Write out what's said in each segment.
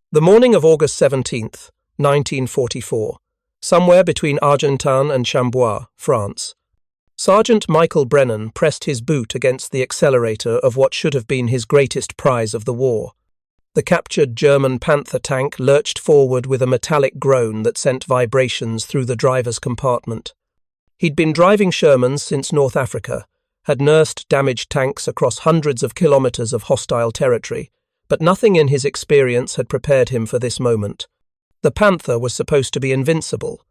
The morning of August 17th, 1944, somewhere between Argentan and Chambois, France, Sergeant Michael Brennan pressed his boot against the accelerator of what should have been his greatest prize of the war. The captured German Panther tank lurched forward with a metallic groan that sent vibrations through the driver's compartment. He'd been driving Shermans since North Africa, had nursed damaged tanks across hundreds of kilometers of hostile territory, but nothing in his experience had prepared him for this moment. The Panther was supposed to be invincible.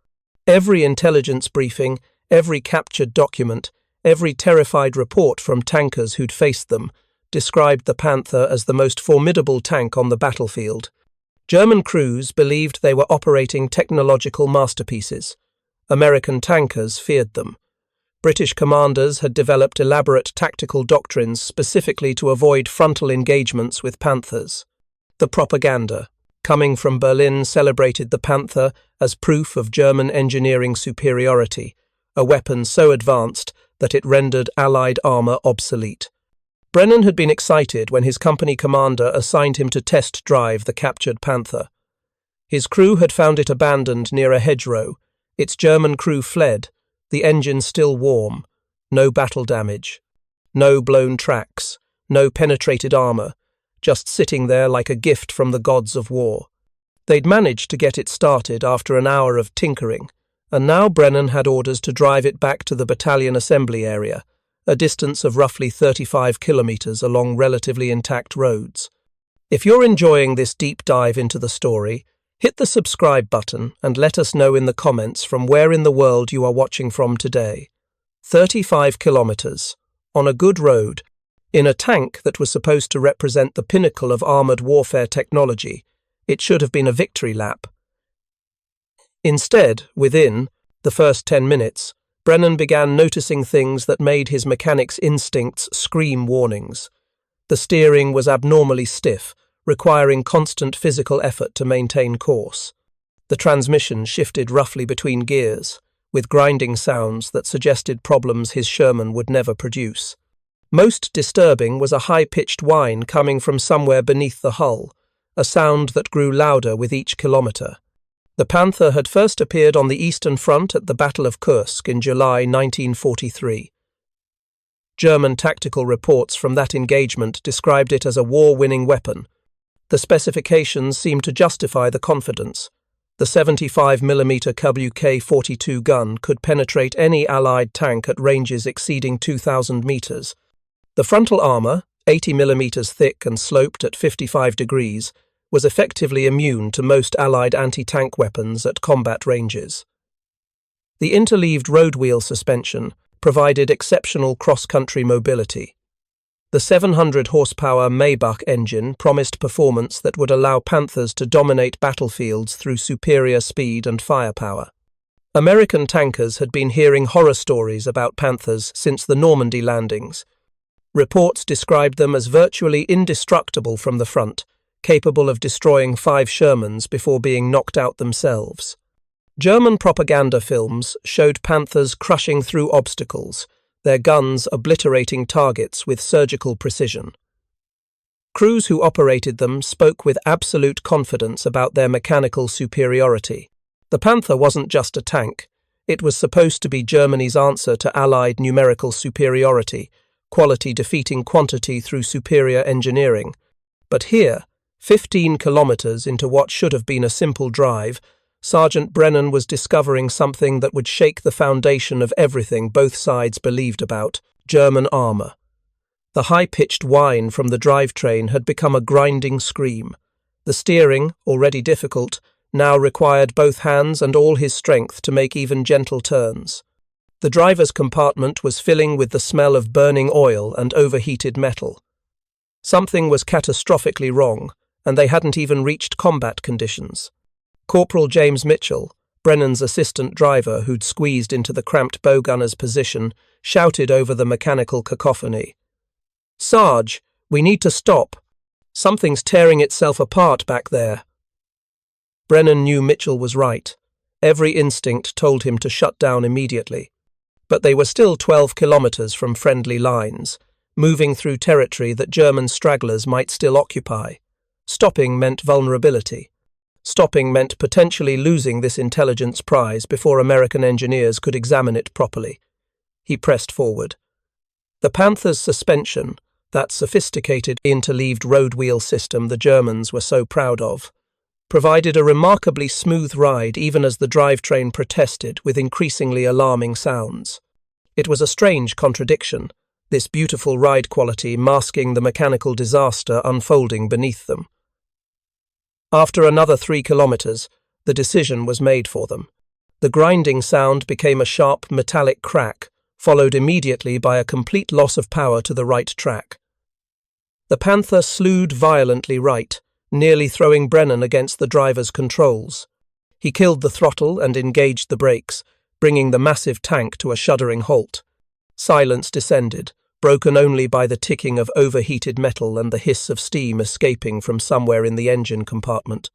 Every intelligence briefing, every captured document, every terrified report from tankers who'd faced them described the Panther as the most formidable tank on the battlefield. German crews believed they were operating technological masterpieces. American tankers feared them. British commanders had developed elaborate tactical doctrines specifically to avoid frontal engagements with Panthers. The propaganda, coming from Berlin, celebrated the Panther as proof of German engineering superiority, a weapon so advanced that it rendered Allied armour obsolete. Brennan had been excited when his company commander assigned him to test drive the captured Panther. His crew had found it abandoned near a hedgerow. Its German crew fled, the engine still warm, no battle damage, no blown tracks, no penetrated armour, just sitting there like a gift from the gods of war. They'd managed to get it started after an hour of tinkering, and now Brennan had orders to drive it back to the battalion assembly area, a distance of roughly 35 kilometres along relatively intact roads. If you're enjoying this deep dive into the story, hit the subscribe button and let us know in the comments from where in the world you are watching from today. 35 kilometres, on a good road, in a tank that was supposed to represent the pinnacle of armoured warfare technology. It should have been a victory lap. Instead, within the first 10 minutes, Brennan began noticing things that made his mechanic's instincts scream warnings. The steering was abnormally stiff, requiring constant physical effort to maintain course. The transmission shifted roughly between gears, with grinding sounds that suggested problems his Sherman would never produce. Most disturbing was a high-pitched whine coming from somewhere beneath the hull, a sound that grew louder with each kilometre. The Panther had first appeared on the Eastern Front at the Battle of Kursk in July 1943. German tactical reports from that engagement described it as a war-winning weapon. The specifications seemed to justify the confidence. The 75mm WK-42 gun could penetrate any Allied tank at ranges exceeding 2,000 metres. The frontal armour, 80mm thick and sloped at 55 degrees, was effectively immune to most Allied anti-tank weapons at combat ranges. The interleaved road wheel suspension provided exceptional cross-country mobility. The 700-horsepower Maybach engine promised performance that would allow Panthers to dominate battlefields through superior speed and firepower. American tankers had been hearing horror stories about Panthers since the Normandy landings. Reports described them as virtually indestructible from the front, capable of destroying 5 Shermans before being knocked out themselves. German propaganda films showed Panthers crushing through obstacles, their guns obliterating targets with surgical precision. Crews who operated them spoke with absolute confidence about their mechanical superiority. The Panther wasn't just a tank. It was supposed to be Germany's answer to Allied numerical superiority, quality defeating quantity through superior engineering. But here, 15 kilometres into what should have been a simple drive, Sergeant Brennan was discovering something that would shake the foundation of everything both sides believed about: German armour. The high-pitched whine from the drivetrain had become a grinding scream. The steering, already difficult, now required both hands and all his strength to make even gentle turns. The driver's compartment was filling with the smell of burning oil and overheated metal. Something was catastrophically wrong, and they hadn't even reached combat conditions. Corporal James Mitchell, Brennan's assistant driver who'd squeezed into the cramped bowgunner's position, shouted over the mechanical cacophony. "Sarge, we need to stop. Something's tearing itself apart back there." Brennan knew Mitchell was right. Every instinct told him to shut down immediately. But they were still 12 kilometres from friendly lines, moving through territory that German stragglers might still occupy. Stopping meant vulnerability. Stopping meant potentially losing this intelligence prize before American engineers could examine it properly. He pressed forward. The Panther's suspension, that sophisticated interleaved road wheel system the Germans were so proud of, provided a remarkably smooth ride even as the drivetrain protested with increasingly alarming sounds. It was a strange contradiction, this beautiful ride quality masking the mechanical disaster unfolding beneath them. After another 3 kilometers, the decision was made for them. The grinding sound became a sharp metallic crack, followed immediately by a complete loss of power to the right track. The Panther slewed violently right, nearly throwing Brennan against the driver's controls. He killed the throttle and engaged the brakes, bringing the massive tank to a shuddering halt. Silence descended, broken only by the ticking of overheated metal and the hiss of steam escaping from somewhere in the engine compartment.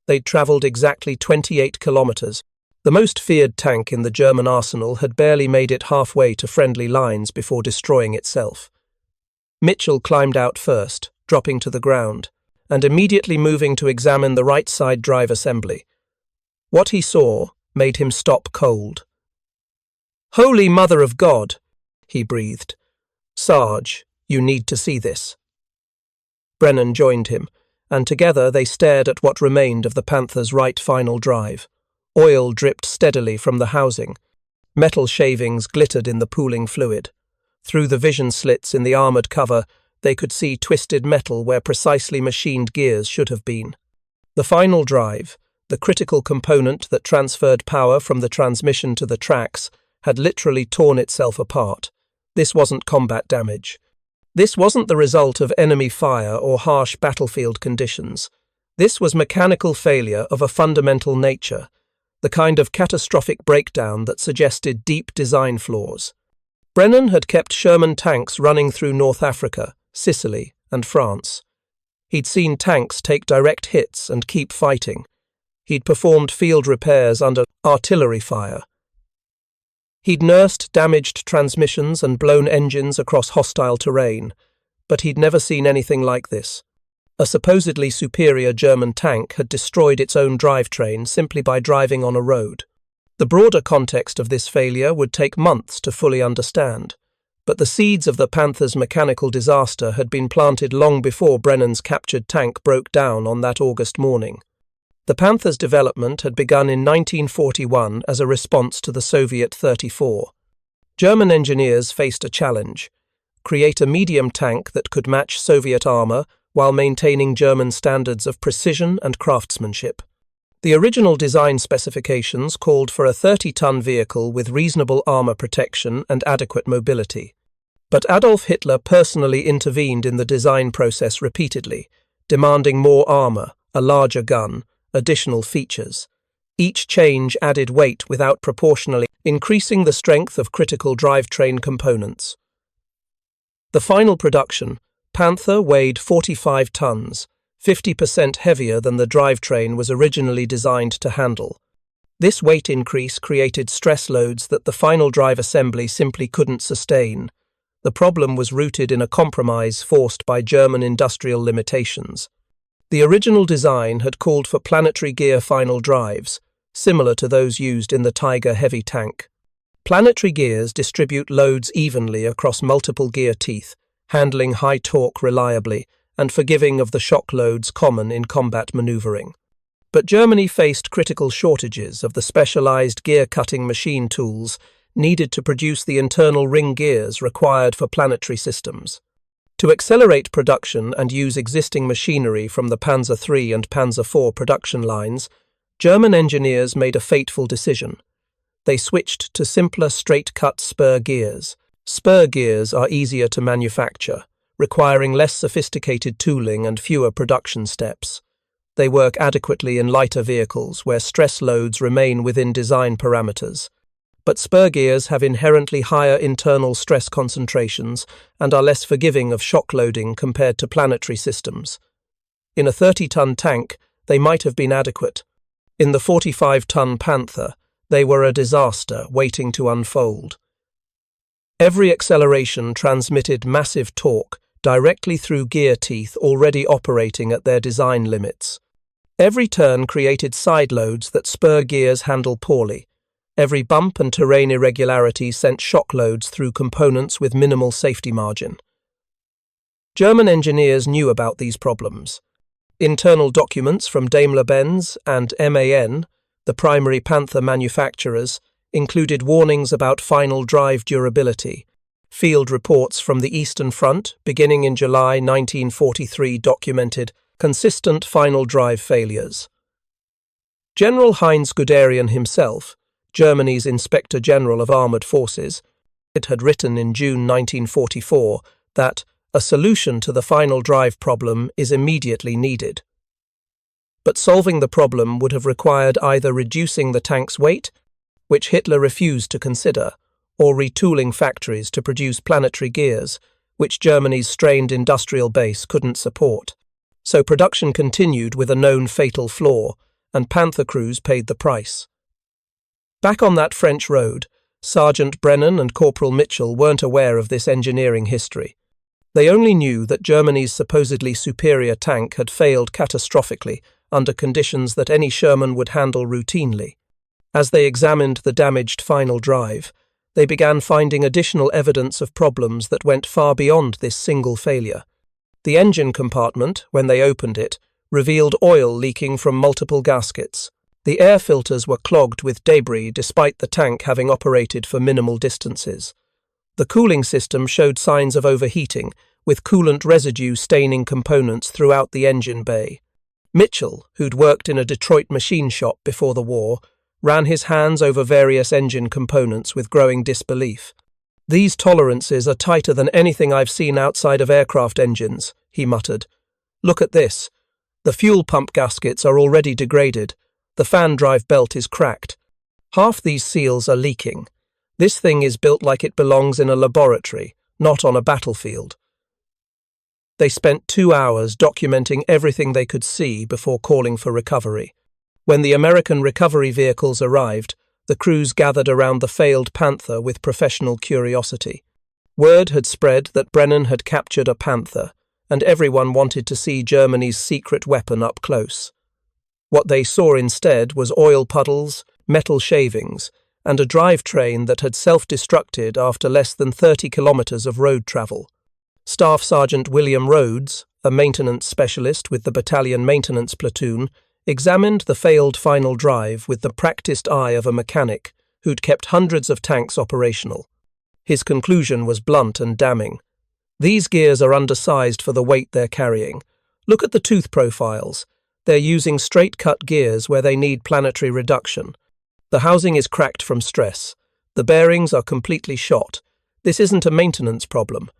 They'd travelled exactly 28 kilometres. The most feared tank in the German arsenal had barely made it halfway to friendly lines before destroying itself. Mitchell climbed out first, dropping to the ground, and immediately moving to examine the right side drive assembly. What he saw made him stop cold. "Holy Mother of God!" he breathed. "Sarge, you need to see this." Brennan joined him, and together they stared at what remained of the Panther's right final drive. Oil dripped steadily from the housing. Metal shavings glittered in the pooling fluid. Through the vision slits in the armoured cover, they could see twisted metal where precisely machined gears should have been. The final drive, the critical component that transferred power from the transmission to the tracks, had literally torn itself apart. This wasn't combat damage. This wasn't the result of enemy fire or harsh battlefield conditions. This was mechanical failure of a fundamental nature, the kind of catastrophic breakdown that suggested deep design flaws. Brennan had kept Sherman tanks running through North Africa, Sicily, and France. He'd seen tanks take direct hits and keep fighting. He'd performed field repairs under artillery fire. He'd nursed damaged transmissions and blown engines across hostile terrain, but he'd never seen anything like this. A supposedly superior German tank had destroyed its own drivetrain simply by driving on a road. The broader context of this failure would take months to fully understand, but the seeds of the Panther's mechanical disaster had been planted long before Brennan's captured tank broke down on that August morning. The Panther's development had begun in 1941 as a response to the Soviet 34. German engineers faced a challenge: create a medium tank that could match Soviet armour while maintaining German standards of precision and craftsmanship. The original design specifications called for a 30-ton vehicle with reasonable armour protection and adequate mobility. But Adolf Hitler personally intervened in the design process repeatedly, demanding more armour, a larger gun, additional features. Each change added weight without proportionally increasing the strength of critical drivetrain components. The final production, Panther, weighed 45 tons, 50% heavier than the drivetrain was originally designed to handle. This weight increase created stress loads that the final drive assembly simply couldn't sustain. The problem was rooted in a compromise forced by German industrial limitations. The original design had called for planetary gear final drives, similar to those used in the Tiger heavy tank. Planetary gears distribute loads evenly across multiple gear teeth, handling high torque reliably and forgiving of the shock loads common in combat maneuvering. But Germany faced critical shortages of the specialized gear-cutting machine tools needed to produce the internal ring gears required for planetary systems. To accelerate production and use existing machinery from the Panzer III and Panzer IV production lines, German engineers made a fateful decision. They switched to simpler straight-cut spur gears. Spur gears are easier to manufacture, requiring less sophisticated tooling and fewer production steps. They work adequately in lighter vehicles where stress loads remain within design parameters. But spur gears have inherently higher internal stress concentrations and are less forgiving of shock loading compared to planetary systems. In a 30-ton tank, they might have been adequate. In the 45-ton Panther, they were a disaster waiting to unfold. Every acceleration transmitted massive torque, directly through gear teeth already operating at their design limits. Every turn created side loads that spur gears handle poorly. Every bump and terrain irregularity sent shock loads through components with minimal safety margin. German engineers knew about these problems. Internal documents from Daimler-Benz and MAN, the primary Panther manufacturers, included warnings about final drive durability. Field reports from the Eastern Front, beginning in July 1943, documented consistent final drive failures. General Heinz Guderian himself, Germany's Inspector General of Armoured Forces, had written in June 1944 that a solution to the final drive problem is immediately needed. But solving the problem would have required either reducing the tank's weight, which Hitler refused to consider, or retooling factories to produce planetary gears, which Germany's strained industrial base couldn't support. So production continued with a known fatal flaw, and Panther crews paid the price. Back on that French road, Sergeant Brennan and Corporal Mitchell weren't aware of this engineering history. They only knew that Germany's supposedly superior tank had failed catastrophically under conditions that any Sherman would handle routinely. As they examined the damaged final drive, they began finding additional evidence of problems that went far beyond this single failure. The engine compartment, when they opened it, revealed oil leaking from multiple gaskets. The air filters were clogged with debris despite the tank having operated for minimal distances. The cooling system showed signs of overheating, with coolant residue staining components throughout the engine bay. Mitchell, who'd worked in a Detroit machine shop before the war, ran his hands over various engine components with growing disbelief. "These tolerances are tighter than anything I've seen outside of aircraft engines," he muttered. "Look at this. The fuel pump gaskets are already degraded. The fan drive belt is cracked. Half these seals are leaking. This thing is built like it belongs in a laboratory, not on a battlefield." They spent 2 hours documenting everything they could see before calling for recovery. When the American recovery vehicles arrived, the crews gathered around the failed Panther with professional curiosity. Word had spread that Brennan had captured a Panther, and everyone wanted to see Germany's secret weapon up close. What they saw instead was oil puddles, metal shavings, and a drivetrain that had self-destructed after less than 30 kilometers of road travel. Staff Sergeant William Rhodes, a maintenance specialist with the battalion maintenance platoon, examined the failed final drive with the practiced eye of a mechanic who'd kept hundreds of tanks operational. His conclusion was blunt and damning. "These gears are undersized for the weight they're carrying. Look at the tooth profiles. They're using straight-cut gears where they need planetary reduction. The housing is cracked from stress. The bearings are completely shot. This isn't a maintenance problem.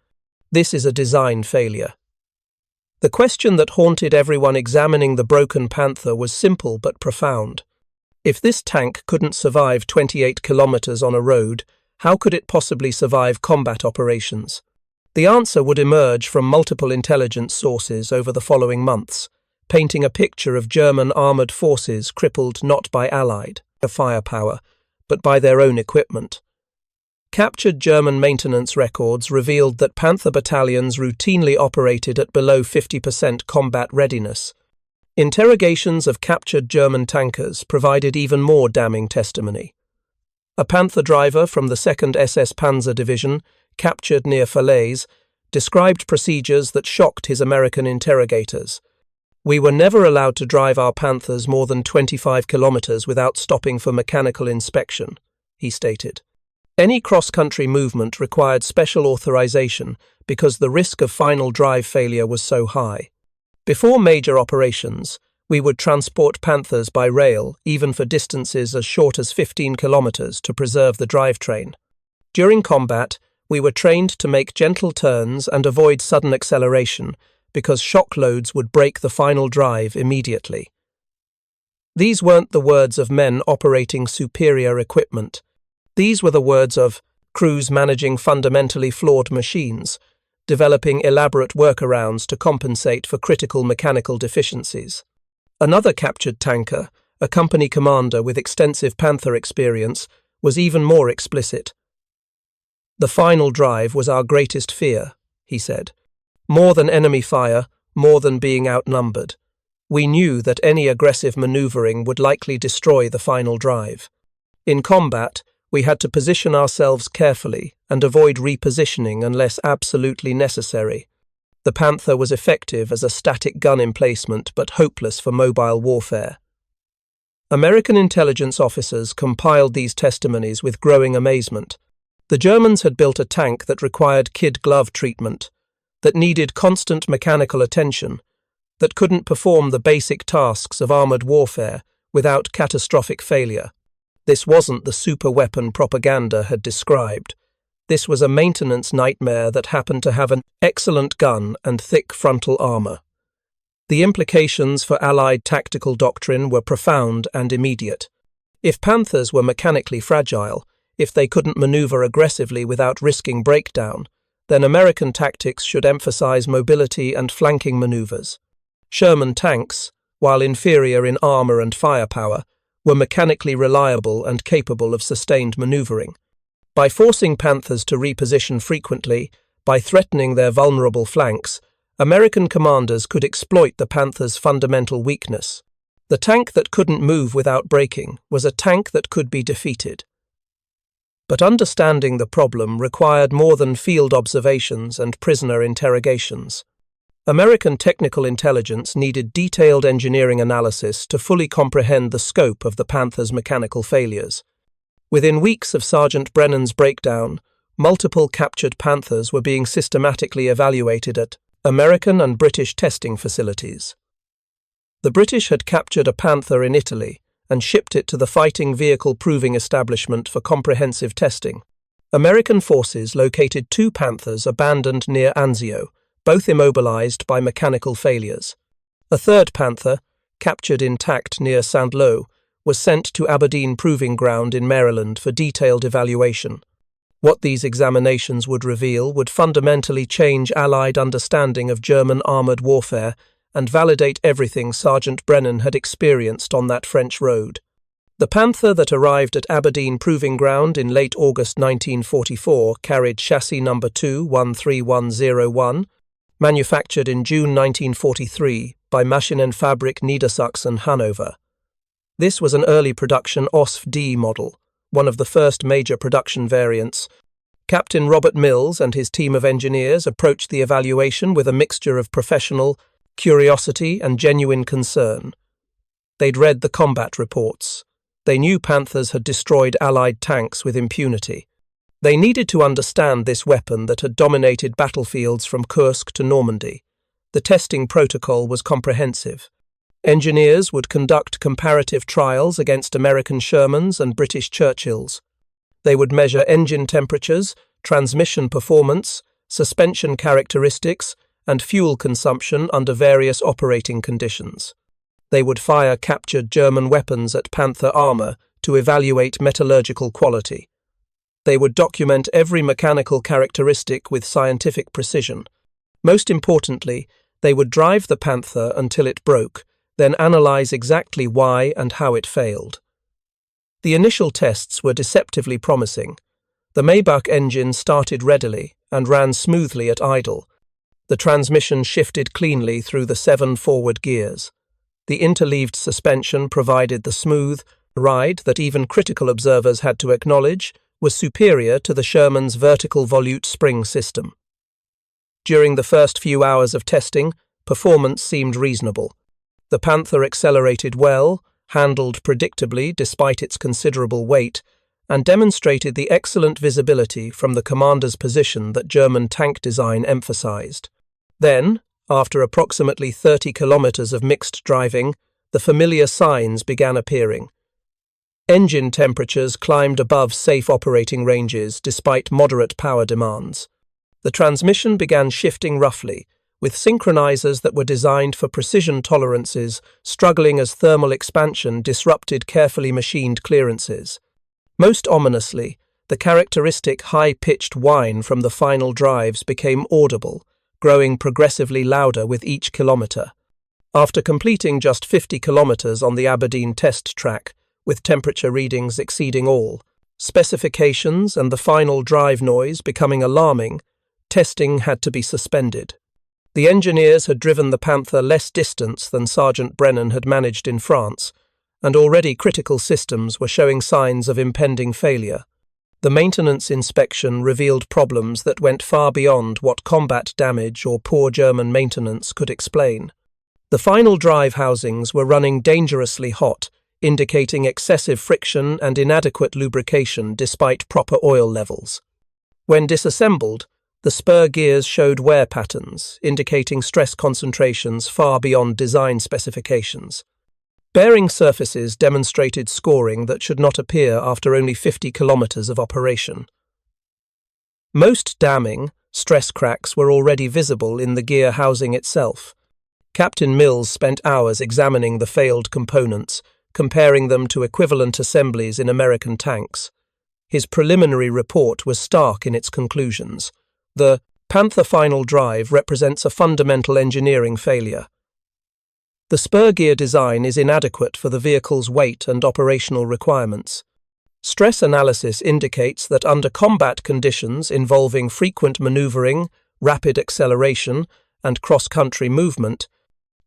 This is a design failure." The question that haunted everyone examining the broken Panther was simple but profound. If this tank couldn't survive 28 kilometers on a road, how could it possibly survive combat operations? The answer would emerge from multiple intelligence sources over the following months, painting a picture of German armoured forces crippled not by Allied firepower, but by their own equipment. Captured German maintenance records revealed that Panther battalions routinely operated at below 50% combat readiness. Interrogations of captured German tankers provided even more damning testimony. A Panther driver from the 2nd SS Panzer Division, captured near Falaise, described procedures that shocked his American interrogators. "We were never allowed to drive our Panthers more than 25 kilometers without stopping for mechanical inspection," he stated. Any cross-country movement required special authorization because the risk of final drive failure was so high. Before major operations, we would transport Panthers by rail, even for distances as short as 15 kilometers, to preserve the drivetrain. During combat, we were trained to make gentle turns and avoid sudden acceleration because shock loads would break the final drive immediately. These weren't the words of men operating superior equipment. These were the words of crews managing fundamentally flawed machines, developing elaborate workarounds to compensate for critical mechanical deficiencies. Another captured tanker, a company commander with extensive Panther experience, was even more explicit. "The final drive was our greatest fear," he said. More than enemy fire, more than being outnumbered. We knew that any aggressive maneuvering would likely destroy the final drive. In combat, we had to position ourselves carefully and avoid repositioning unless absolutely necessary. The Panther was effective as a static gun emplacement but hopeless for mobile warfare. American intelligence officers compiled these testimonies with growing amazement. The Germans had built a tank that required kid-glove treatment, that needed constant mechanical attention, that couldn't perform the basic tasks of armored warfare without catastrophic failure. This wasn't the superweapon propaganda had described. This was a maintenance nightmare that happened to have an excellent gun and thick frontal armor. The implications for Allied tactical doctrine were profound and immediate. If Panthers were mechanically fragile, if they couldn't maneuver aggressively without risking breakdown, then American tactics should emphasize mobility and flanking maneuvers. Sherman tanks, while inferior in armor and firepower, were mechanically reliable and capable of sustained maneuvering. By forcing Panthers to reposition frequently, by threatening their vulnerable flanks, American commanders could exploit the Panthers' fundamental weakness. The tank that couldn't move without braking was a tank that could be defeated. But understanding the problem required more than field observations and prisoner interrogations. American technical intelligence needed detailed engineering analysis to fully comprehend the scope of the Panthers' mechanical failures. Within weeks of Sergeant Brennan's breakdown, multiple captured Panthers were being systematically evaluated at American and British testing facilities. The British had captured a Panther in Italy and shipped it to the Fighting Vehicle Proving Establishment for comprehensive testing. American forces located 2 Panthers abandoned near Anzio, both immobilized by mechanical failures. A third Panther, captured intact near Saint-Lô, was sent to Aberdeen Proving Ground in Maryland for detailed evaluation. What these examinations would reveal would fundamentally change Allied understanding of German armoured warfare and validate everything Sergeant Brennan had experienced on that French road. The Panther that arrived at Aberdeen Proving Ground in late August 1944 carried chassis number 2-13101, manufactured in June 1943 by Maschinenfabrik Niedersachsen, Hanover. This was an early production OSF-D model, one of the first major production variants. Captain Robert Mills and his team of engineers approached the evaluation with a mixture of professional curiosity and genuine concern. They'd read the combat reports. They knew Panthers had destroyed Allied tanks with impunity. They needed to understand this weapon that had dominated battlefields from Kursk to Normandy. The testing protocol was comprehensive. Engineers would conduct comparative trials against American Shermans and British Churchills. They would measure engine temperatures, transmission performance, suspension characteristics, and fuel consumption under various operating conditions. They would fire captured German weapons at Panther armor to evaluate metallurgical quality. They would document every mechanical characteristic with scientific precision. Most importantly, they would drive the Panther until it broke, then analyze exactly why and how it failed. The initial tests were deceptively promising. The Maybach engine started readily and ran smoothly at idle. The transmission shifted cleanly through the 7 forward gears. The interleaved suspension provided the smooth ride that even critical observers had to acknowledge was superior to the Sherman's vertical volute spring system. During the first few hours of testing, performance seemed reasonable. The Panther accelerated well, handled predictably despite its considerable weight, and demonstrated the excellent visibility from the commander's position that German tank design emphasized. Then, after approximately 30 kilometers of mixed driving, the familiar signs began appearing. Engine temperatures climbed above safe operating ranges despite moderate power demands. The transmission began shifting roughly, with synchronizers that were designed for precision tolerances struggling as thermal expansion disrupted carefully machined clearances. Most ominously, the characteristic high-pitched whine from the final drives became audible, growing progressively louder with each kilometer. After completing just 50 kilometers on the Aberdeen test track, with temperature readings exceeding all specifications and the final drive noise becoming alarming, testing had to be suspended. The engineers had driven the Panther less distance than Sergeant Brennan had managed in France, and already critical systems were showing signs of impending failure. The maintenance inspection revealed problems that went far beyond what combat damage or poor German maintenance could explain. The final drive housings were running dangerously hot, indicating excessive friction and inadequate lubrication despite proper oil levels. When disassembled, the spur gears showed wear patterns, indicating stress concentrations far beyond design specifications. Bearing surfaces demonstrated scoring that should not appear after only 50 kilometers of operation. Most damning, stress cracks were already visible in the gear housing itself. Captain Mills spent hours examining the failed components, comparing them to equivalent assemblies in American tanks. His preliminary report was stark in its conclusions. The Panther final drive represents a fundamental engineering failure. The spur gear design is inadequate for the vehicle's weight and operational requirements. Stress analysis indicates that under combat conditions involving frequent maneuvering, rapid acceleration, and cross-country movement,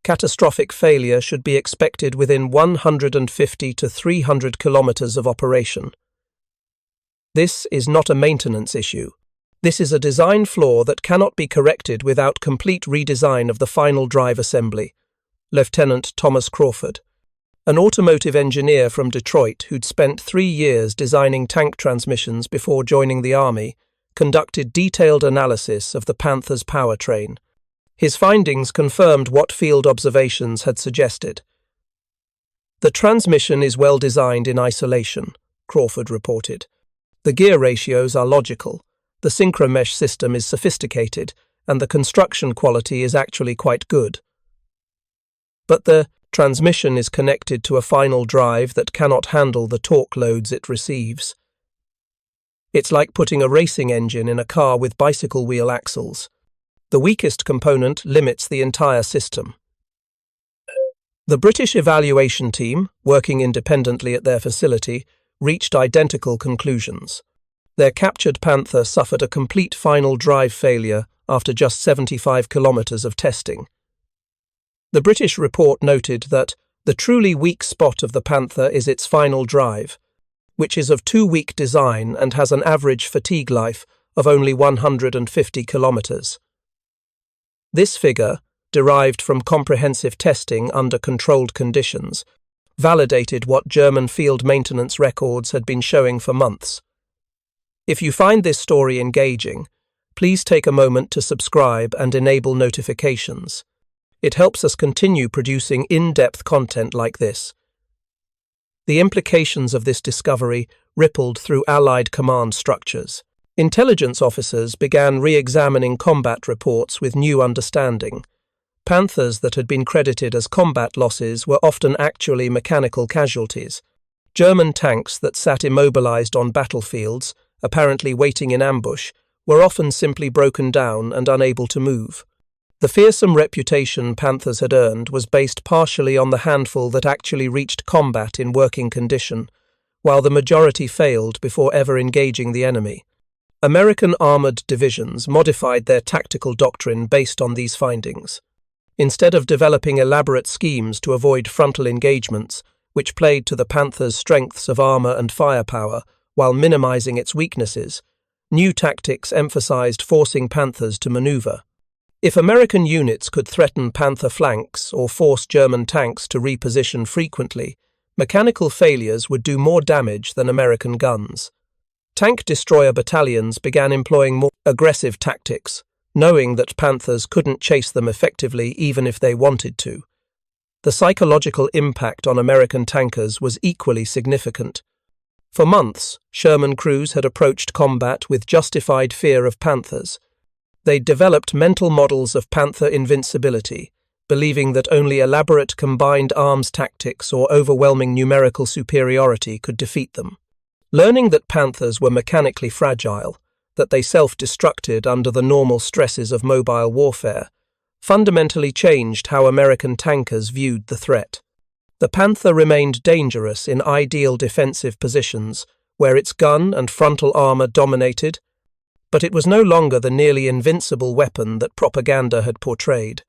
catastrophic failure should be expected within 150 to 300 kilometers of operation. This is not a maintenance issue. This is a design flaw that cannot be corrected without complete redesign of the final drive assembly. Lieutenant Thomas Crawford, an automotive engineer from Detroit who'd spent 3 years designing tank transmissions before joining the Army, conducted detailed analysis of the Panther's powertrain. His findings confirmed what field observations had suggested. The transmission is well designed in isolation, Crawford reported. The gear ratios are logical, the synchromesh system is sophisticated, and the construction quality is actually quite good. But the transmission is connected to a final drive that cannot handle the torque loads it receives. It's like putting a racing engine in a car with bicycle wheel axles. The weakest component limits the entire system. The British evaluation team, working independently at their facility, reached identical conclusions. Their captured Panther suffered a complete final drive failure after just 75 kilometers of testing. The British report noted that the truly weak spot of the Panther is its final drive, which is of too weak design and has an average fatigue life of only 150 kilometers. This figure, derived from comprehensive testing under controlled conditions, validated what German field maintenance records had been showing for months. If you find this story engaging, please take a moment to subscribe and enable notifications. It helps us continue producing in-depth content like this. The implications of this discovery rippled through Allied command structures. Intelligence officers began re-examining combat reports with new understanding. Panthers that had been credited as combat losses were often actually mechanical casualties. German tanks that sat immobilized on battlefields, apparently waiting in ambush, were often simply broken down and unable to move. The fearsome reputation Panthers had earned was based partially on the handful that actually reached combat in working condition, while the majority failed before ever engaging the enemy. American armored divisions modified their tactical doctrine based on these findings. Instead of developing elaborate schemes to avoid frontal engagements, which played to the Panther's strengths of armor and firepower while minimizing its weaknesses, new tactics emphasized forcing Panthers to maneuver. If American units could threaten Panther flanks or force German tanks to reposition frequently, mechanical failures would do more damage than American guns. Tank destroyer battalions began employing more aggressive tactics, knowing that Panthers couldn't chase them effectively even if they wanted to. The psychological impact on American tankers was equally significant. For months, Sherman crews had approached combat with justified fear of Panthers. They'd developed mental models of Panther invincibility, believing that only elaborate combined arms tactics or overwhelming numerical superiority could defeat them. Learning that Panthers were mechanically fragile, that they self-destructed under the normal stresses of mobile warfare, fundamentally changed how American tankers viewed the threat. The Panther remained dangerous in ideal defensive positions, where its gun and frontal armor dominated, but it was no longer the nearly invincible weapon that propaganda had portrayed.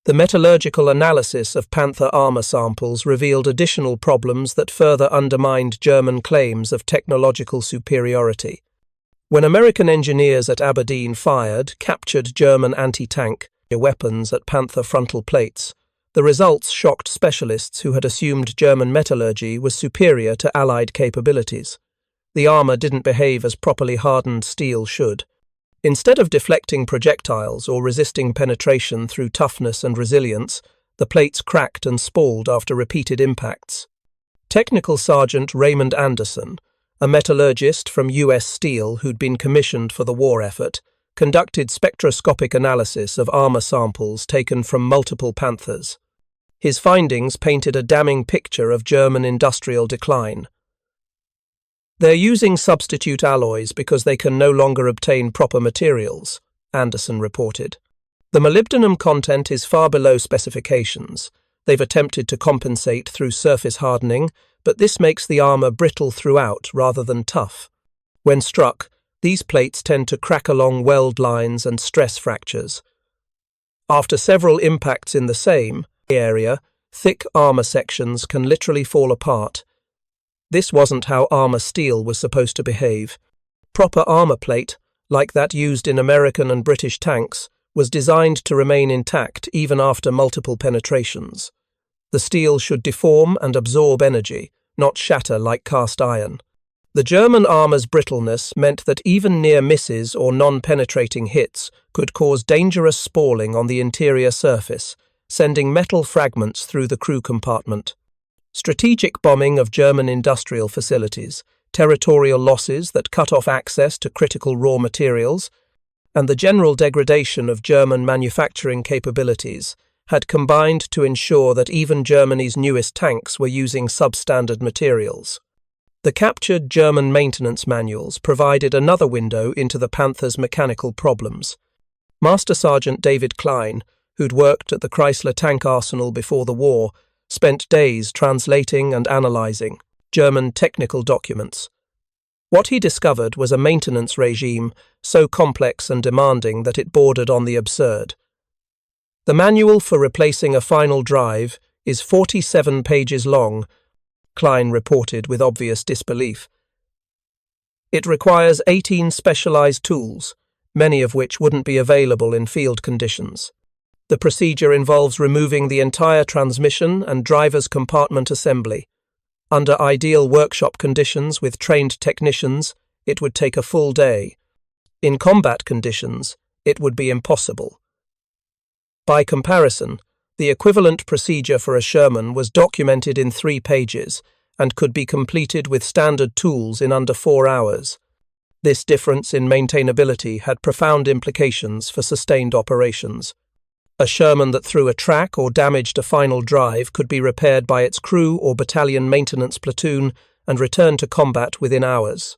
The metallurgical analysis of Panther armor samples revealed additional problems that further undermined German claims of technological superiority. When American engineers at Aberdeen captured German anti-tank weapons at Panther frontal plates, the results shocked specialists who had assumed German metallurgy was superior to Allied capabilities. The armor didn't behave as properly hardened steel should. Instead of deflecting projectiles or resisting penetration through toughness and resilience, the plates cracked and spalled after repeated impacts. Technical Sergeant Raymond Anderson, a metallurgist from U.S. Steel who'd been commissioned for the war effort, conducted spectroscopic analysis of armor samples taken from multiple Panthers. His findings painted a damning picture of German industrial decline. "They're using substitute alloys because they can no longer obtain proper materials," Anderson reported. "The molybdenum content is far below specifications. They've attempted to compensate through surface hardening, but this makes the armor brittle throughout rather than tough. When struck, these plates tend to crack along weld lines and stress fractures. After several impacts in the same area, thick armor sections can literally fall apart. This wasn't how armor steel was supposed to behave. Proper armor plate, like that used in American and British tanks, was designed to remain intact even after multiple penetrations. The steel should deform and absorb energy, not shatter like cast iron. The German armor's brittleness meant that even near misses or non-penetrating hits could cause dangerous spalling on the interior surface, sending metal fragments through the crew compartment. Strategic bombing of German industrial facilities, territorial losses that cut off access to critical raw materials, and the general degradation of German manufacturing capabilities had combined to ensure that even Germany's newest tanks were using substandard materials. The captured German maintenance manuals provided another window into the Panther's mechanical problems. Master Sergeant David Klein, who'd worked at the Chrysler tank arsenal before the war, spent days translating and analyzing German technical documents. What he discovered was a maintenance regime so complex and demanding that it bordered on the absurd. The manual for replacing a final drive is 47 pages long, Klein reported with obvious disbelief. It requires 18 specialized tools, many of which wouldn't be available in field conditions. The procedure involves removing the entire transmission and driver's compartment assembly. Under ideal workshop conditions with trained technicians, it would take a full day. In combat conditions, it would be impossible. By comparison, the equivalent procedure for a Sherman was documented in 3 pages and could be completed with standard tools in under 4 hours. This difference in maintainability had profound implications for sustained operations. A Sherman that threw a track or damaged a final drive could be repaired by its crew or battalion maintenance platoon and returned to combat within hours.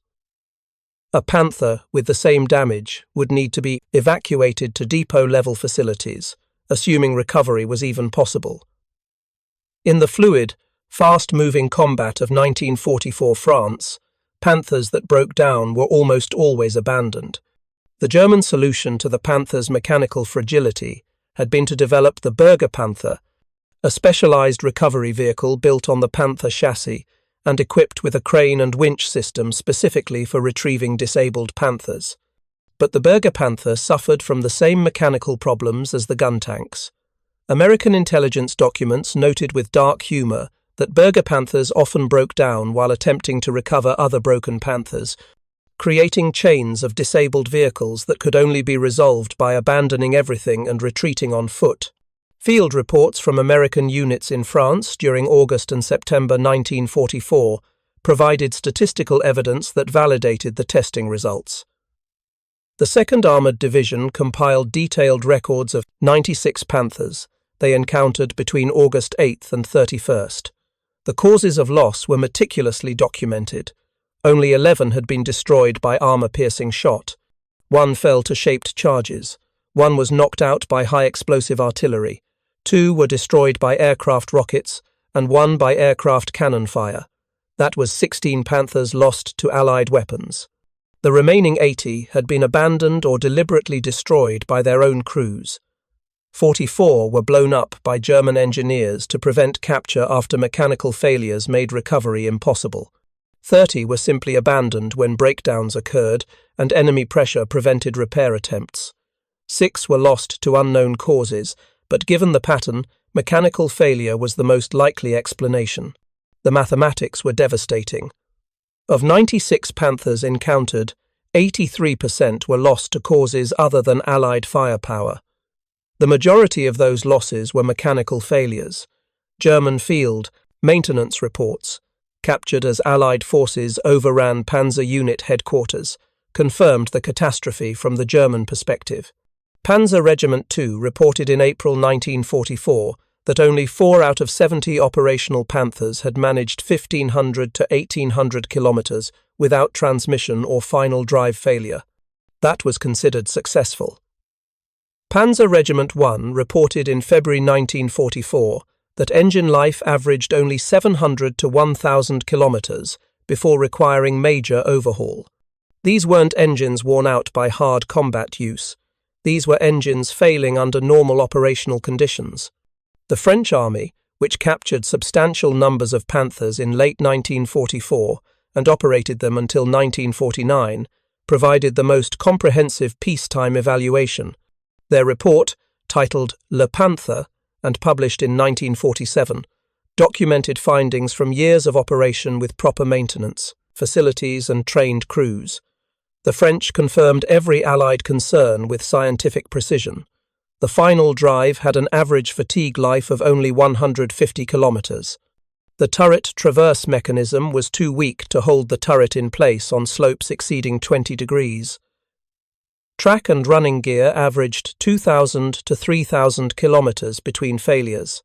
A Panther with the same damage would need to be evacuated to depot-level facilities, assuming recovery was even possible. In the fluid, fast-moving combat of 1944 France, Panthers that broke down were almost always abandoned. The German solution to the Panther's mechanical fragility had been to develop the Panther, a specialized recovery vehicle built on the Panther chassis and equipped with a crane and winch system specifically for retrieving disabled Panthers. But the Panther suffered from the same mechanical problems as the gun tanks. American intelligence documents noted with dark humor that Panthers often broke down while attempting to recover other broken Panthers, creating chains of disabled vehicles that could only be resolved by abandoning everything and retreating on foot. Field reports from American units in France during August and September 1944 provided statistical evidence that validated the testing results. The 2nd Armored Division compiled detailed records of 96 Panthers they encountered between August 8th and 31st. The causes of loss were meticulously documented. Only 11 had been destroyed by armor-piercing shot. 1 fell to shaped charges. 1 was knocked out by high-explosive artillery. 2 were destroyed by aircraft rockets, and 1 by aircraft cannon fire. That was 16 Panthers lost to Allied weapons. The remaining 80 had been abandoned or deliberately destroyed by their own crews. 44 were blown up by German engineers to prevent capture after mechanical failures made recovery impossible. 30 were simply abandoned when breakdowns occurred and enemy pressure prevented repair attempts. 6 were lost to unknown causes, but given the pattern, mechanical failure was the most likely explanation. The mathematics were devastating. Of 96 Panthers encountered, 83% were lost to causes other than Allied firepower. The majority of those losses were mechanical failures. German field maintenance reports, captured as Allied forces overran Panzer Unit headquarters, confirmed the catastrophe from the German perspective. Panzer Regiment II reported in April 1944 that only 4 out of 70 operational Panthers had managed 1,500 to 1,800 kilometers without transmission or final drive failure. That was considered successful. Panzer Regiment I reported in February 1944 that engine life averaged only 700 to 1,000 kilometers before requiring major overhaul. These weren't engines worn out by hard combat use. These were engines failing under normal operational conditions. The French army, which captured substantial numbers of Panthers in late 1944 and operated them until 1949, provided the most comprehensive peacetime evaluation. Their report, titled Le Panther and published in 1947, documented findings from years of operation with proper maintenance, facilities and trained crews. The French confirmed every Allied concern with scientific precision. The final drive had an average fatigue life of only 150 kilometers. The turret traverse mechanism was too weak to hold the turret in place on slopes exceeding 20 degrees. Track and running gear averaged 2,000 to 3,000 kilometers between failures.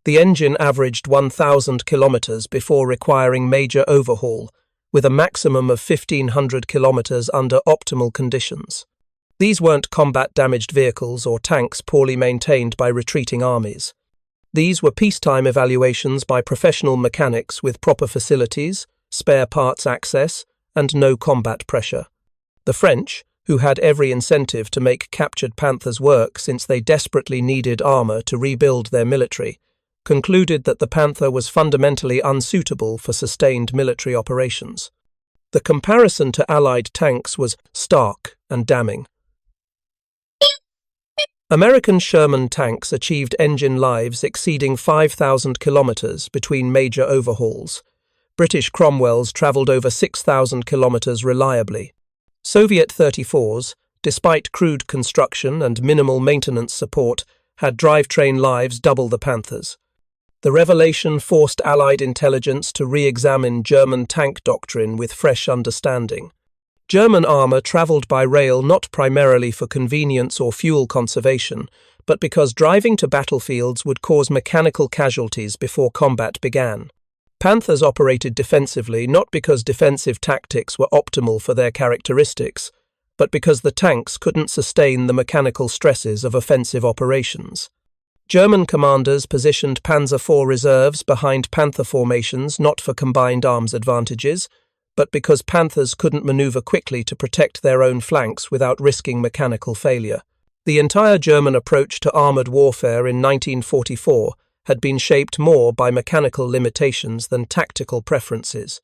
The engine averaged 1,000 kilometers before requiring major overhaul, with a maximum of 1,500 kilometers under optimal conditions. These weren't combat-damaged vehicles or tanks poorly maintained by retreating armies. These were peacetime evaluations by professional mechanics with proper facilities, spare parts access, and no combat pressure. The French, who had every incentive to make captured Panthers work since they desperately needed armor to rebuild their military, concluded that the Panther was fundamentally unsuitable for sustained military operations. The comparison to Allied tanks was stark and damning. American Sherman tanks achieved engine lives exceeding 5,000 kilometers between major overhauls. British Cromwells travelled over 6,000 kilometers reliably. Soviet 34s, despite crude construction and minimal maintenance support, had drivetrain lives double the Panthers. The revelation forced Allied intelligence to re-examine German tank doctrine with fresh understanding. German armour travelled by rail not primarily for convenience or fuel conservation, but because driving to battlefields would cause mechanical casualties before combat began. Panthers operated defensively not because defensive tactics were optimal for their characteristics, but because the tanks couldn't sustain the mechanical stresses of offensive operations. German commanders positioned Panzer IV reserves behind Panther formations not for combined arms advantages, but because Panthers couldn't maneuver quickly to protect their own flanks without risking mechanical failure. The entire German approach to armoured warfare in 1944 had been shaped more by mechanical limitations than tactical preferences.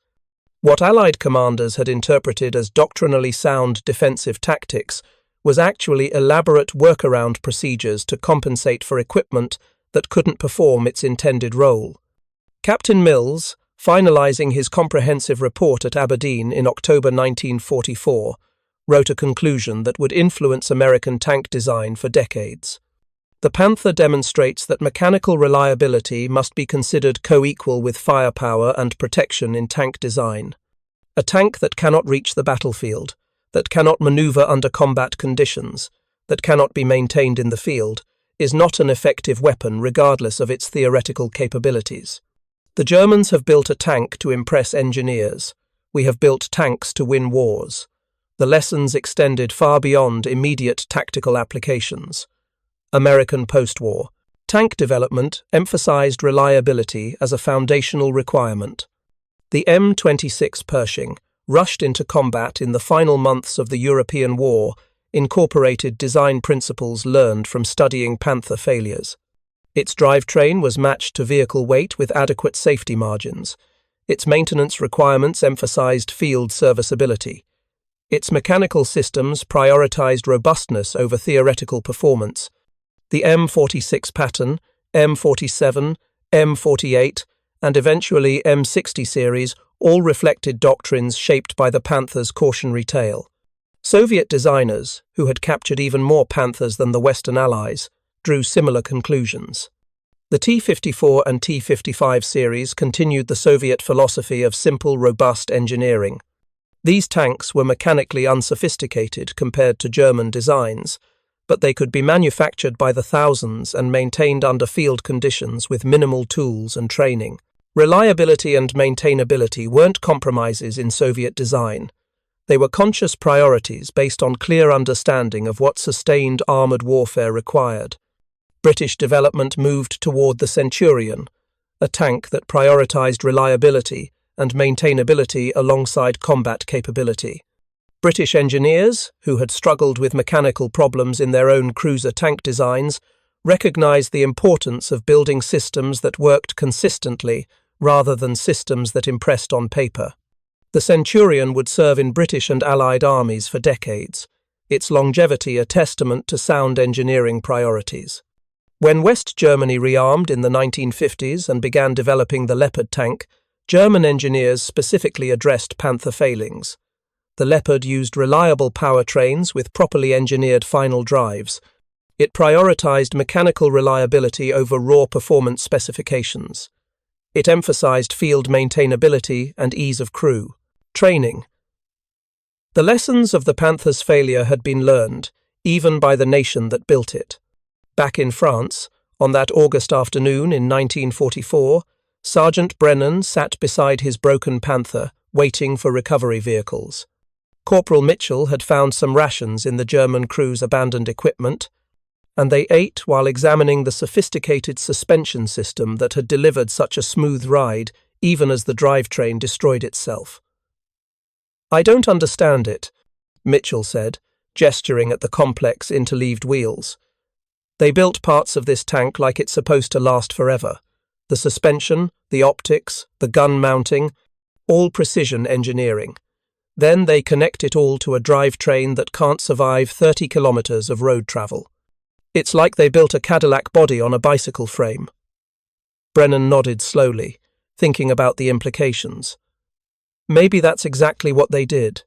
What Allied commanders had interpreted as doctrinally sound defensive tactics was actually elaborate workaround procedures to compensate for equipment that couldn't perform its intended role. Captain Mills, finalizing his comprehensive report at Aberdeen in October 1944, wrote a conclusion that would influence American tank design for decades. The Panther demonstrates that mechanical reliability must be considered co-equal with firepower and protection in tank design. A tank that cannot reach the battlefield, that cannot maneuver under combat conditions, that cannot be maintained in the field, is not an effective weapon regardless of its theoretical capabilities. The Germans have built a tank to impress engineers. We have built tanks to win wars. The lessons extended far beyond immediate tactical applications. American post-war tank development emphasized reliability as a foundational requirement. The M26 Pershing, rushed into combat in the final months of the European War, incorporated design principles learned from studying Panther failures. Its drivetrain was matched to vehicle weight with adequate safety margins. Its maintenance requirements emphasized field serviceability. Its mechanical systems prioritized robustness over theoretical performance. The M46 pattern, M47, M48, and eventually M60 series all reflected doctrines shaped by the Panther's cautionary tale. Soviet designers, who had captured even more Panthers than the Western Allies, drew similar conclusions. The T-54 and T-55 series continued the Soviet philosophy of simple, robust engineering. These tanks were mechanically unsophisticated compared to German designs, but they could be manufactured by the thousands and maintained under field conditions with minimal tools and training. Reliability and maintainability weren't compromises in Soviet design. They were conscious priorities based on clear understanding of what sustained armoured warfare required. British development moved toward the Centurion, a tank that prioritized reliability and maintainability alongside combat capability. British engineers, who had struggled with mechanical problems in their own cruiser tank designs, recognized the importance of building systems that worked consistently rather than systems that impressed on paper. The Centurion would serve in British and Allied armies for decades, its longevity a testament to sound engineering priorities. When West Germany rearmed in the 1950s and began developing the Leopard tank, German engineers specifically addressed Panther failings. The Leopard used reliable powertrains with properly engineered final drives. It prioritized mechanical reliability over raw performance specifications. It emphasized field maintainability and ease of crew. Training. The lessons of the Panther's failure had been learned, even by the nation that built it. Back in France, on that August afternoon in 1944, Sergeant Brennan sat beside his broken Panther, waiting for recovery vehicles. Corporal Mitchell had found some rations in the German crew's abandoned equipment, and they ate while examining the sophisticated suspension system that had delivered such a smooth ride even as the drivetrain destroyed itself. "I don't understand it," Mitchell said, gesturing at the complex interleaved wheels. "They built parts of this tank like it's supposed to last forever. The suspension, the optics, the gun mounting, all precision engineering. Then they connect it all to a drivetrain that can't survive 30 kilometers of road travel. It's like they built a Cadillac body on a bicycle frame." Brennan nodded slowly, thinking about the implications. Maybe that's exactly what they did.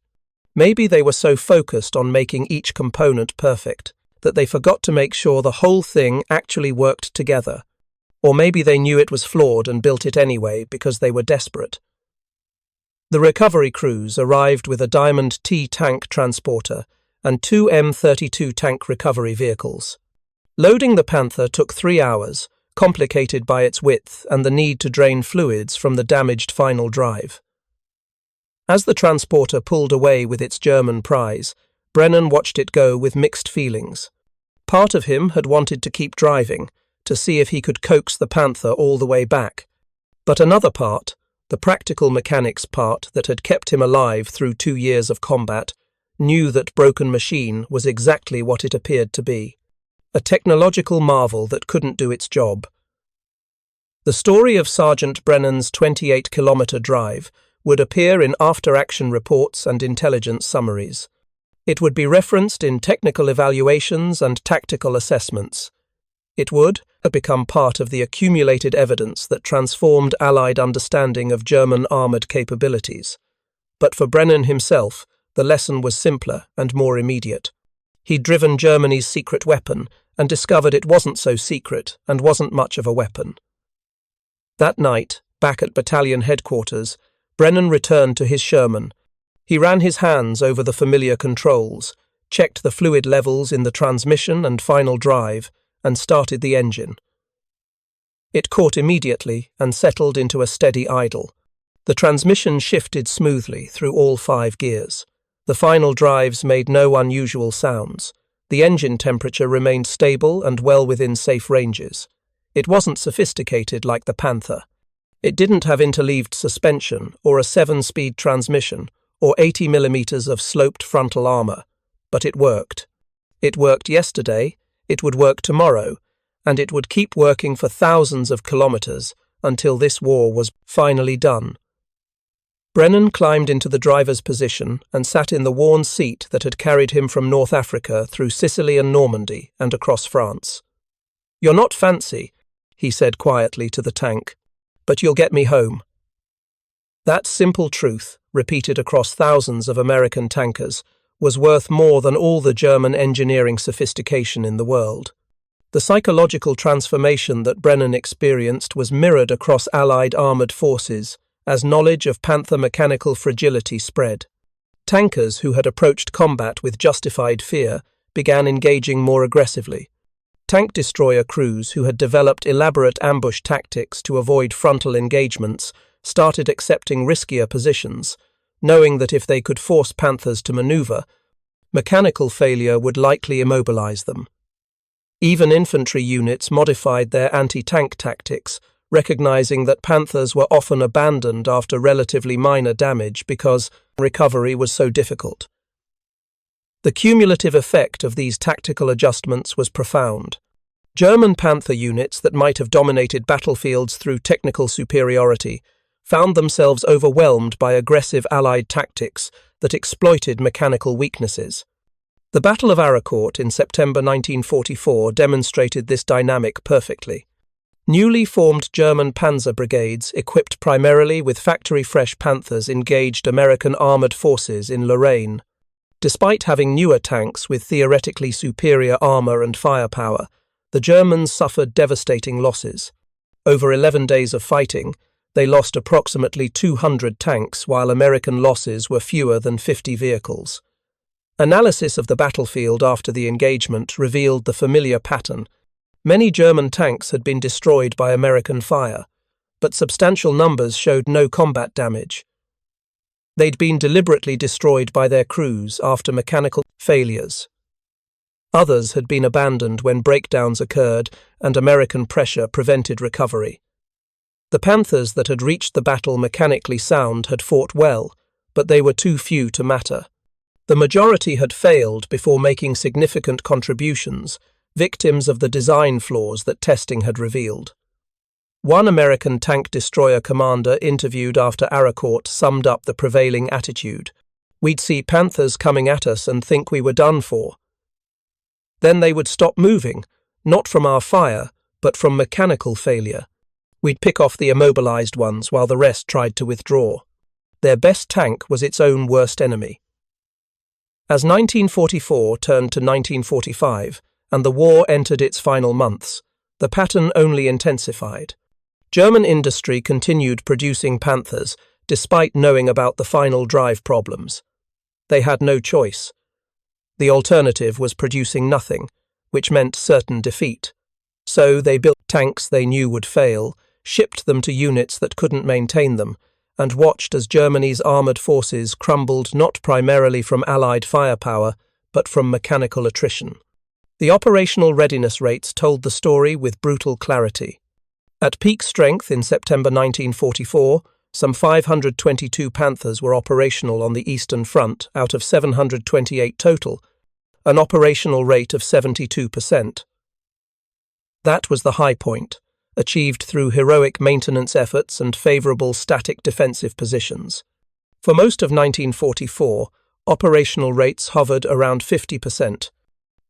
Maybe they were so focused on making each component perfect that they forgot to make sure the whole thing actually worked together. Or maybe they knew it was flawed and built it anyway because they were desperate. The recovery crews arrived with a Diamond T tank transporter and 2 M32 tank recovery vehicles. Loading the Panther took 3 hours, complicated by its width and the need to drain fluids from the damaged final drive. As the transporter pulled away with its German prize, Brennan watched it go with mixed feelings. Part of him had wanted to keep driving, to see if he could coax the Panther all the way back. But another part, the practical mechanics part that had kept him alive through 2 years of combat, knew that broken machine was exactly what it appeared to be. A technological marvel that couldn't do its job. The story of Sergeant Brennan's 28-kilometer drive would appear in after-action reports and intelligence summaries. It would be referenced in technical evaluations and tactical assessments. It would become part of the accumulated evidence that transformed Allied understanding of German armoured capabilities. But for Brennan himself, the lesson was simpler and more immediate. He'd driven Germany's secret weapon and discovered it wasn't so secret and wasn't much of a weapon. That night, back at battalion headquarters, Brennan returned to his Sherman. He ran his hands over the familiar controls, checked the fluid levels in the transmission and final drive, and started the engine. It caught immediately and settled into a steady idle. The transmission shifted smoothly through all 5 gears. The final drives made no unusual sounds. The engine temperature remained stable and well within safe ranges. It wasn't sophisticated like the Panther. It didn't have interleaved suspension or a 7-speed transmission or 80 millimeters of sloped frontal armor, but it worked. It worked yesterday, it would work tomorrow, and it would keep working for thousands of kilometers until this war was finally done. Brennan climbed into the driver's position and sat in the worn seat that had carried him from North Africa through Sicily and Normandy and across France. "You're not fancy," he said quietly to the tank, "but you'll get me home." That simple truth, repeated across thousands of American tankers, was worth more than all the German engineering sophistication in the world. The psychological transformation that Brennan experienced was mirrored across Allied armoured forces as knowledge of Panther mechanical fragility spread. Tankers who had approached combat with justified fear began engaging more aggressively. Tank destroyer crews who had developed elaborate ambush tactics to avoid frontal engagements started accepting riskier positions, knowing that if they could force Panthers to maneuver, mechanical failure would likely immobilize them. Even infantry units modified their anti-tank tactics, recognizing that Panthers were often abandoned after relatively minor damage because recovery was so difficult. The cumulative effect of these tactical adjustments was profound. German Panther units that might have dominated battlefields through technical superiority found themselves overwhelmed by aggressive Allied tactics that exploited mechanical weaknesses. The Battle of Aracourt in September 1944 demonstrated this dynamic perfectly. Newly formed German panzer brigades, equipped primarily with factory-fresh Panthers, engaged American armoured forces in Lorraine. Despite having newer tanks with theoretically superior armour and firepower, the Germans suffered devastating losses. Over 11 days of fighting, they lost approximately 200 tanks, while American losses were fewer than 50 vehicles. Analysis of the battlefield after the engagement revealed the familiar pattern. Many German tanks had been destroyed by American fire, but substantial numbers showed no combat damage. They'd been deliberately destroyed by their crews after mechanical failures. Others had been abandoned when breakdowns occurred and American pressure prevented recovery. The Panthers that had reached the battle mechanically sound had fought well, but they were too few to matter. The majority had failed before making significant contributions, victims of the design flaws that testing had revealed. One American tank destroyer commander interviewed after Aracourt summed up the prevailing attitude. "We'd see Panthers coming at us and think we were done for. Then they would stop moving, not from our fire, but from mechanical failure. We'd pick off the immobilized ones while the rest tried to withdraw. Their best tank was its own worst enemy." As 1944 turned to 1945 and the war entered its final months, the pattern only intensified. German industry continued producing Panthers despite knowing about the final drive problems. They had no choice. The alternative was producing nothing, which meant certain defeat. So they built tanks they knew would fail, shipped them to units that couldn't maintain them, and watched as Germany's armoured forces crumbled not primarily from Allied firepower, but from mechanical attrition. The operational readiness rates told the story with brutal clarity. At peak strength in September 1944, some 522 Panthers were operational on the Eastern Front out of 728 total, an operational rate of 72%. That was the high point, achieved through heroic maintenance efforts and favourable static defensive positions. For most of 1944, operational rates hovered around 50%.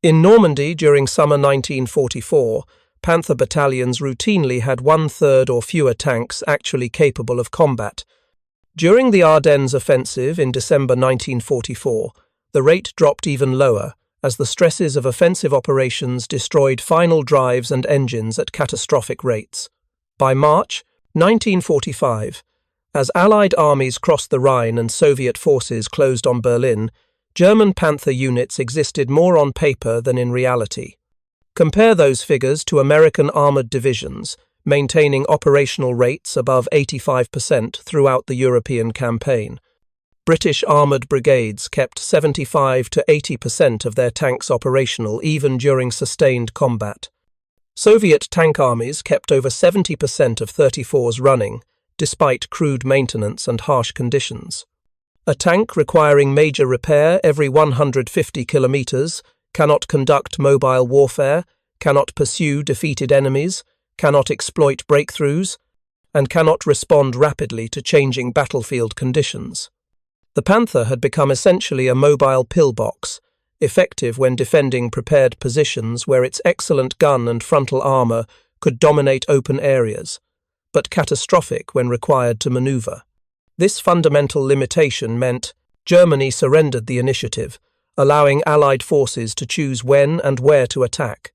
In Normandy during summer 1944, Panther battalions routinely had 1/3 or fewer tanks actually capable of combat. During the Ardennes offensive in December 1944, the rate dropped even lower, as the stresses of offensive operations destroyed final drives and engines at catastrophic rates. By March 1945, as Allied armies crossed the Rhine and Soviet forces closed on Berlin, German Panther units existed more on paper than in reality. Compare those figures to American armoured divisions, maintaining operational rates above 85% throughout the European campaign. British armoured brigades kept 75 to 80% of their tanks operational even during sustained combat. Soviet tank armies kept over 70% of 34s running, despite crude maintenance and harsh conditions. A tank requiring major repair every 150 kilometers, cannot conduct mobile warfare, cannot pursue defeated enemies, cannot exploit breakthroughs, and cannot respond rapidly to changing battlefield conditions. The Panther had become essentially a mobile pillbox, effective when defending prepared positions where its excellent gun and frontal armor could dominate open areas, but catastrophic when required to maneuver. This fundamental limitation meant Germany surrendered the initiative, allowing Allied forces to choose when and where to attack.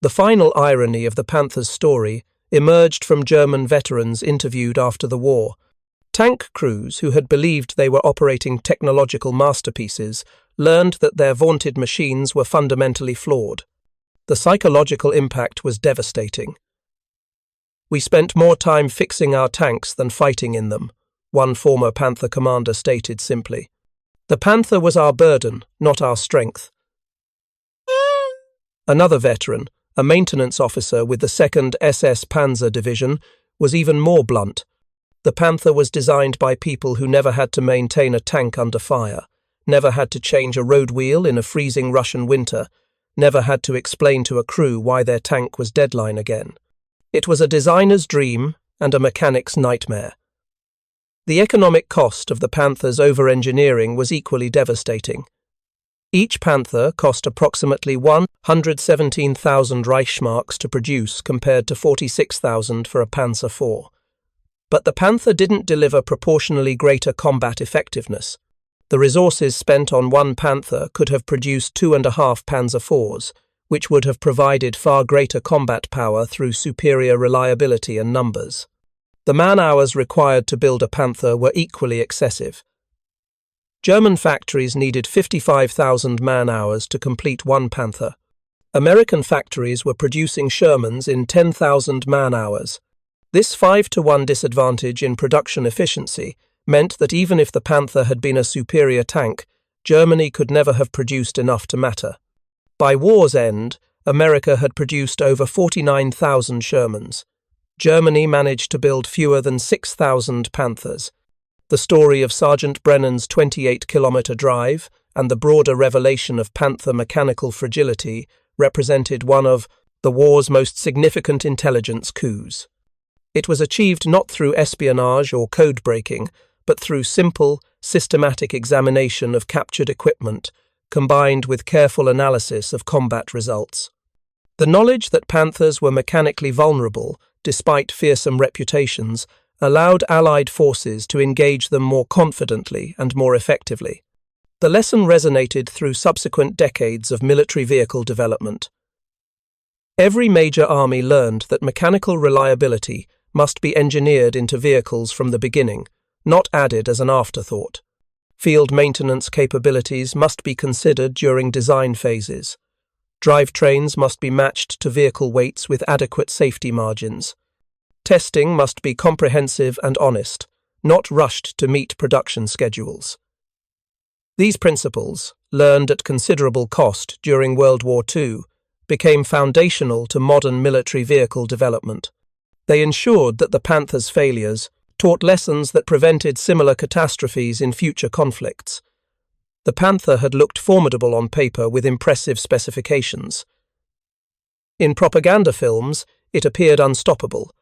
The final irony of the Panther's story emerged from German veterans interviewed after the war. Tank crews who had believed they were operating technological masterpieces learned that their vaunted machines were fundamentally flawed. The psychological impact was devastating. "We spent more time fixing our tanks than fighting in them," one former Panther commander stated simply. "The Panther was our burden, not our strength." Another veteran, a maintenance officer with the 2nd SS Panzer Division, was even more blunt. The Panther was designed by people who never had to maintain a tank under fire, never had to change a road wheel in a freezing Russian winter, never had to explain to a crew why their tank was deadline again. It was a designer's dream and a mechanic's nightmare. The economic cost of the Panther's over-engineering was equally devastating. Each Panther cost approximately 117,000 Reichsmarks to produce compared to 46,000 for a Panzer IV. But the Panther didn't deliver proportionally greater combat effectiveness. The resources spent on one Panther could have produced 2.5 Panzer IVs, which would have provided far greater combat power through superior reliability and numbers. The man-hours required to build a Panther were equally excessive. German factories needed 55,000 man-hours to complete one Panther. American factories were producing Shermans in 10,000 man-hours. This 5-to-1 disadvantage in production efficiency meant that even if the Panther had been a superior tank, Germany could never have produced enough to matter. By war's end, America had produced over 49,000 Shermans. Germany managed to build fewer than 6,000 Panthers. The story of Sergeant Brennan's 28-kilometer drive and the broader revelation of Panther mechanical fragility represented one of the war's most significant intelligence coups. It was achieved not through espionage or code-breaking, but through simple, systematic examination of captured equipment, combined with careful analysis of combat results. The knowledge that Panthers were mechanically vulnerable, despite fearsome reputations, allowed Allied forces to engage them more confidently and more effectively. The lesson resonated through subsequent decades of military vehicle development. Every major army learned that mechanical reliability must be engineered into vehicles from the beginning, not added as an afterthought. Field maintenance capabilities must be considered during design phases. Drivetrains must be matched to vehicle weights with adequate safety margins. Testing must be comprehensive and honest, not rushed to meet production schedules. These principles, learned at considerable cost during World War II, became foundational to modern military vehicle development. They ensured that the Panther's failures taught lessons that prevented similar catastrophes in future conflicts. The Panther had looked formidable on paper with impressive specifications. In propaganda films, it appeared unstoppable.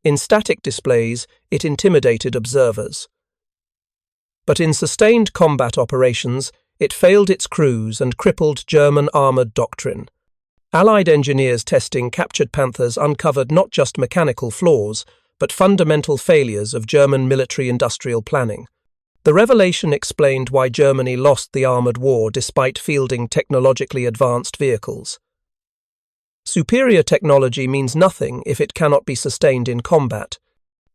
In static displays, it intimidated observers. But in sustained combat operations, it failed its crews and crippled German armoured doctrine. Allied engineers testing captured Panthers uncovered not just mechanical flaws, but fundamental failures of German military-industrial planning. The revelation explained why Germany lost the armoured war despite fielding technologically advanced vehicles. Superior technology means nothing if it cannot be sustained in combat.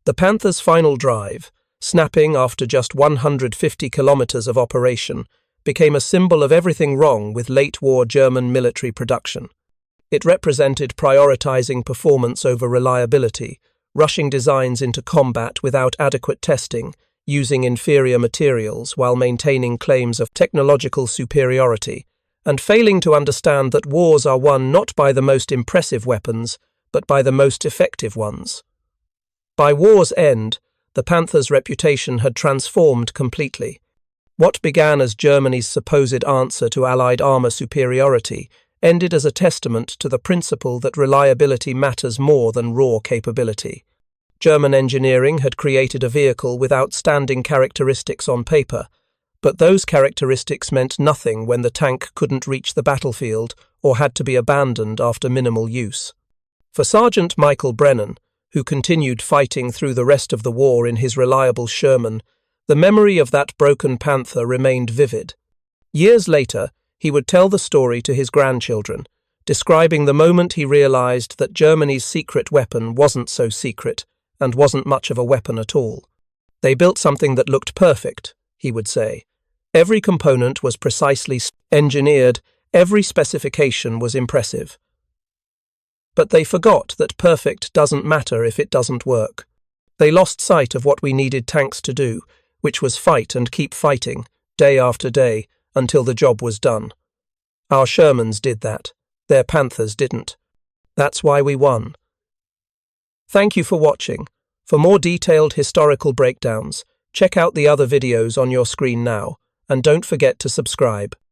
The Panther's final drive, snapping after just 150 kilometers of operation, became a symbol of everything wrong with late-war German military production. It represented prioritizing performance over reliability, rushing designs into combat without adequate testing, using inferior materials while maintaining claims of technological superiority, and failing to understand that wars are won not by the most impressive weapons, but by the most effective ones. By war's end, the Panther's reputation had transformed completely. What began as Germany's supposed answer to Allied armour superiority ended as a testament to the principle that reliability matters more than raw capability. German engineering had created a vehicle with outstanding characteristics on paper, but those characteristics meant nothing when the tank couldn't reach the battlefield or had to be abandoned after minimal use. For Sergeant Michael Brennan, who continued fighting through the rest of the war in his reliable Sherman, the memory of that broken Panther remained vivid. Years later, he would tell the story to his grandchildren, describing the moment he realized that Germany's secret weapon wasn't so secret and wasn't much of a weapon at all. They built something that looked perfect, he would say. Every component was precisely engineered, every specification was impressive. But they forgot that perfect doesn't matter if it doesn't work. They lost sight of what we needed tanks to do, which was fight and keep fighting, day after day, until the job was done. Our Shermans did that. Their Panthers didn't. That's why we won. Thank you for watching. For more detailed historical breakdowns, check out the other videos on your screen now, and don't forget to subscribe.